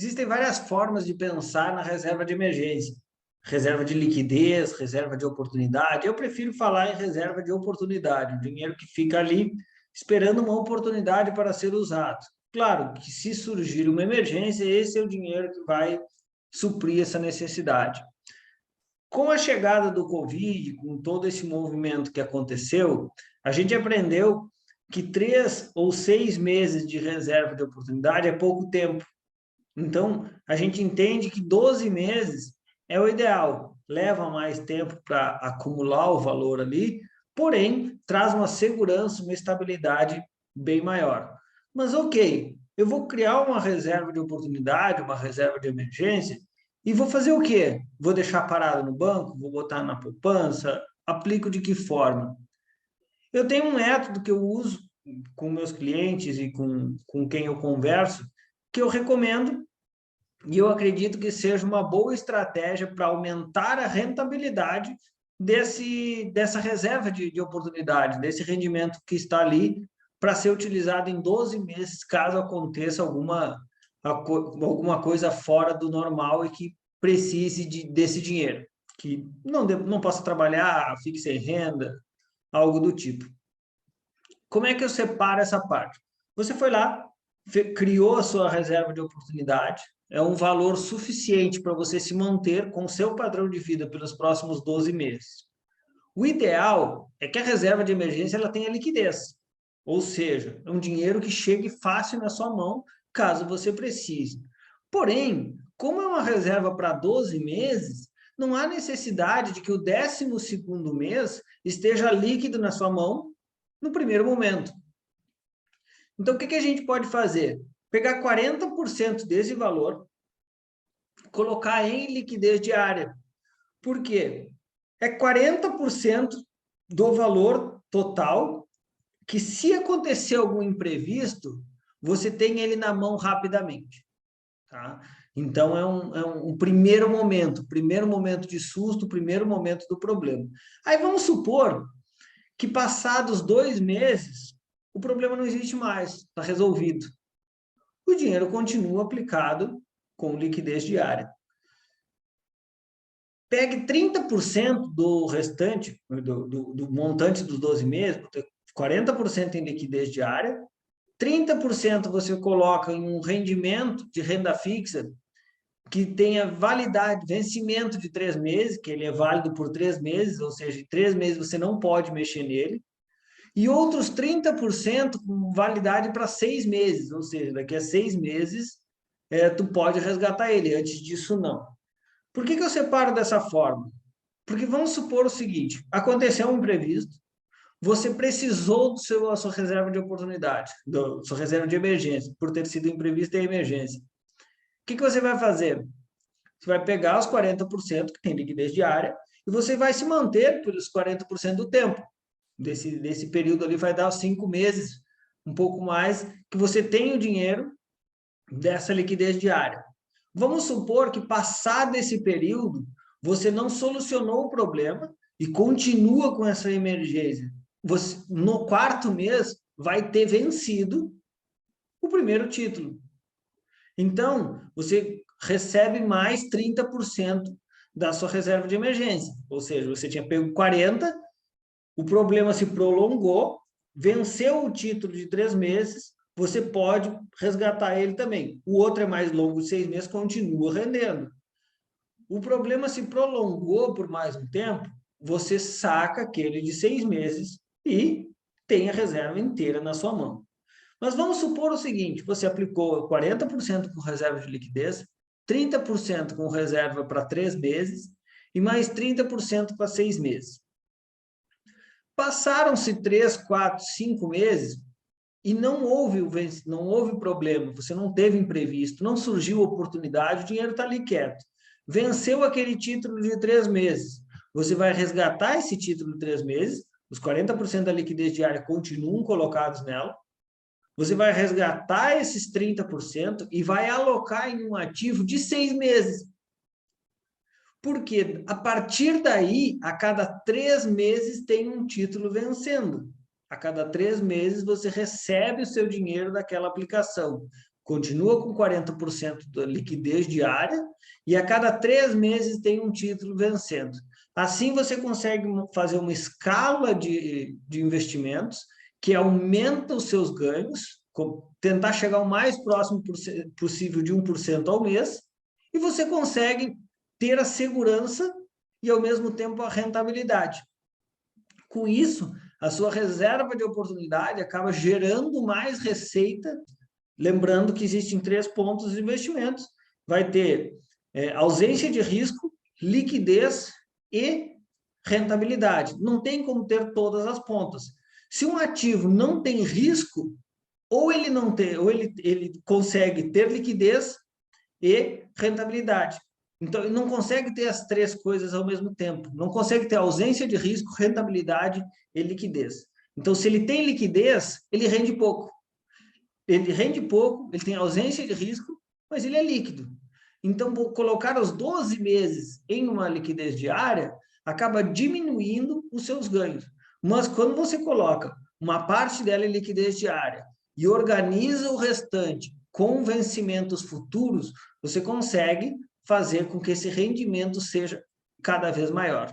Existem várias formas de pensar na reserva de emergência. Reserva de liquidez, reserva de oportunidade. Eu prefiro falar em reserva de oportunidade, um dinheiro que fica ali esperando uma oportunidade para ser usado. Claro que se surgir uma emergência, esse é o dinheiro que vai suprir essa necessidade. Com a chegada do Covid, com todo esse movimento que aconteceu, a gente aprendeu que 3 ou 6 meses de reserva de oportunidade é pouco tempo. Então, a gente entende que 12 meses é o ideal. Leva mais tempo para acumular o valor ali, porém, traz uma segurança, uma estabilidade bem maior. Mas, ok, eu vou criar uma reserva de oportunidade, uma reserva de emergência, e vou fazer o quê? Vou deixar parado no banco? Vou botar na poupança? Aplico de que forma? Eu tenho um método que eu uso com meus clientes e com quem eu converso, que eu recomendo e eu acredito que seja uma boa estratégia para aumentar a rentabilidade dessa reserva de oportunidade, desse rendimento que está ali para ser utilizado em 12 meses, caso aconteça alguma coisa fora do normal e que precise desse dinheiro, que não possa trabalhar, fique sem renda, algo do tipo. Como é que eu separo essa parte? Você foi lá, criou a sua reserva de oportunidade, é um valor suficiente para você se manter com o seu padrão de vida pelos próximos 12 meses. O ideal é que a reserva de emergência ela tenha liquidez, ou seja, é um dinheiro que chegue fácil na sua mão, caso você precise. Porém, como é uma reserva para 12 meses, não há necessidade de que o 12º mês esteja líquido na sua mão no primeiro momento. Então, o que a gente pode fazer? Pegar 40% desse valor, colocar em liquidez diária. Por quê? É 40% do valor total que, se acontecer algum imprevisto, você tem ele na mão rapidamente. Tá? Então, é um primeiro momento de susto, primeiro momento do problema. Aí vamos supor que passados 2 meses, o problema não existe mais, está resolvido. O dinheiro continua aplicado com liquidez diária. Pegue 30% do restante, do montante dos 12 meses, 40% em liquidez diária, 30% você coloca em um rendimento de renda fixa que tenha validade, vencimento de 3 meses, que ele é válido por 3 meses, ou seja, em 3 meses você não pode mexer nele, e outros 30% com validade para 6 meses, ou seja, daqui a 6 meses tu pode resgatar ele, antes disso não. Por que eu separo dessa forma? Porque vamos supor o seguinte, aconteceu um imprevisto, você precisou da sua reserva de oportunidade, da sua reserva de emergência, por ter sido imprevisto e emergência. O que você vai fazer? Você vai pegar os 40% que tem liquidez diária e você vai se manter pelos 40% do tempo. Desse período ali vai dar os 5 meses, um pouco mais, que você tem o dinheiro dessa liquidez diária. Vamos supor que, passado esse período, você não solucionou o problema e continua com essa emergência. Você, no 4º mês, vai ter vencido o primeiro título. Então, você recebe mais 30% da sua reserva de emergência. Ou seja, você tinha pego 40%, o problema se prolongou, venceu o título de 3 meses, você pode resgatar ele também. O outro é mais longo, de 6 meses, continua rendendo. O problema se prolongou por mais um tempo, você saca aquele de 6 meses e tem a reserva inteira na sua mão. Mas vamos supor o seguinte, você aplicou 40% com reserva de liquidez, 30% com reserva para 3 meses e mais 30% para 6 meses. Passaram-se 3, 4, 5 meses e não houve problema, você não teve imprevisto, não surgiu oportunidade, o dinheiro está ali quieto. Venceu aquele título de 3 meses. Você vai resgatar esse título de 3 meses, os 40% da liquidez diária continuam colocados nela, você vai resgatar esses 30% e vai alocar em um ativo de 6 meses. Porque a partir daí, a cada 3 meses tem um título vencendo. A cada 3 meses você recebe o seu dinheiro daquela aplicação. continua com 40% da liquidez diária e a cada 3 meses tem um título vencendo. Assim, você consegue fazer uma escala de investimentos que aumenta os seus ganhos, tentar chegar o mais próximo possível de 1% ao mês, e você consegue ter a segurança e, ao mesmo tempo, a rentabilidade. Com isso, a sua reserva de oportunidade acaba gerando mais receita, lembrando que existem 3 pontos de investimentos. Vai ter ausência de risco, liquidez e rentabilidade. Não tem como ter todas as pontas. Se um ativo não tem risco, ou ele não tem, ou ele consegue ter liquidez e rentabilidade. Então, ele não consegue ter as 3 coisas ao mesmo tempo. Não consegue ter ausência de risco, rentabilidade e liquidez. Então, se ele tem liquidez, ele rende pouco. Ele rende pouco, ele tem ausência de risco, mas ele é líquido. Então, colocar os 12 meses em uma liquidez diária acaba diminuindo os seus ganhos. Mas quando você coloca uma parte dela em liquidez diária e organiza o restante com vencimentos futuros, você consegue fazer com que esse rendimento seja cada vez maior.